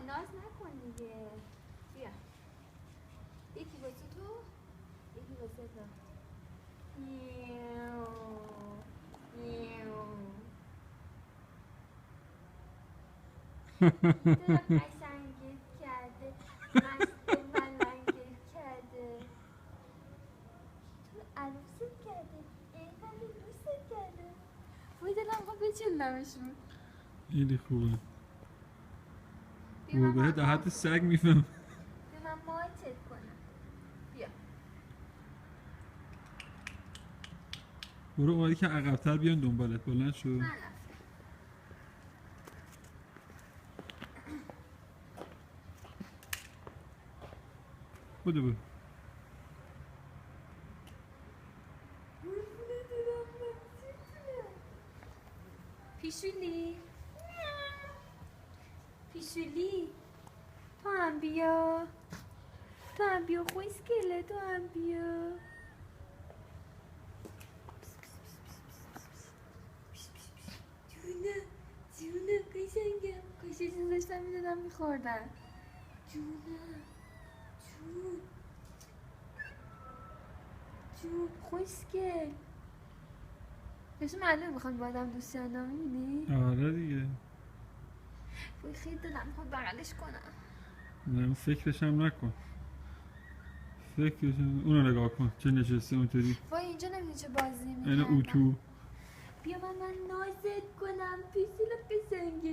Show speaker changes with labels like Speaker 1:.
Speaker 1: ناز نکن دیگه. بیا یکی واسه تو یکی واسه تو. دلم قشنگت کرده مست ملنگت کرده تو عروست کرده اینقدر دوست کرده. وای دلم خواهد بچلمشون.
Speaker 2: خیلی خوبه. واقعا در حد سگ میفهم.
Speaker 1: بیا من ماتت کنم. بیا
Speaker 2: برو اومدی که عقب‌تر بیان دنبالت. بلند شو.
Speaker 1: من
Speaker 2: بودو برو.
Speaker 1: پیشولی پیشولی تو هم بیا. تو هم بیا خوشگله. تو هم بیا. جونه جونه قشنگم. کاش یه چیز داشتم میدادم میخوردن. جونه جون جون خوشگل. بهشون معلوم میخوان با آدم دوستی هم میبینی؟
Speaker 2: آره دیگه.
Speaker 1: وای خیلی دلم خود بغلش کنم.
Speaker 2: نه فکرش هم نکن. اونو نگاه کن چه نشسته اونطوری.
Speaker 1: وای اینجا نمیدونی چه بازی
Speaker 2: این
Speaker 1: میکردم.
Speaker 2: اوتو.
Speaker 1: بیا من نازت کنم پیشیل پسنگی.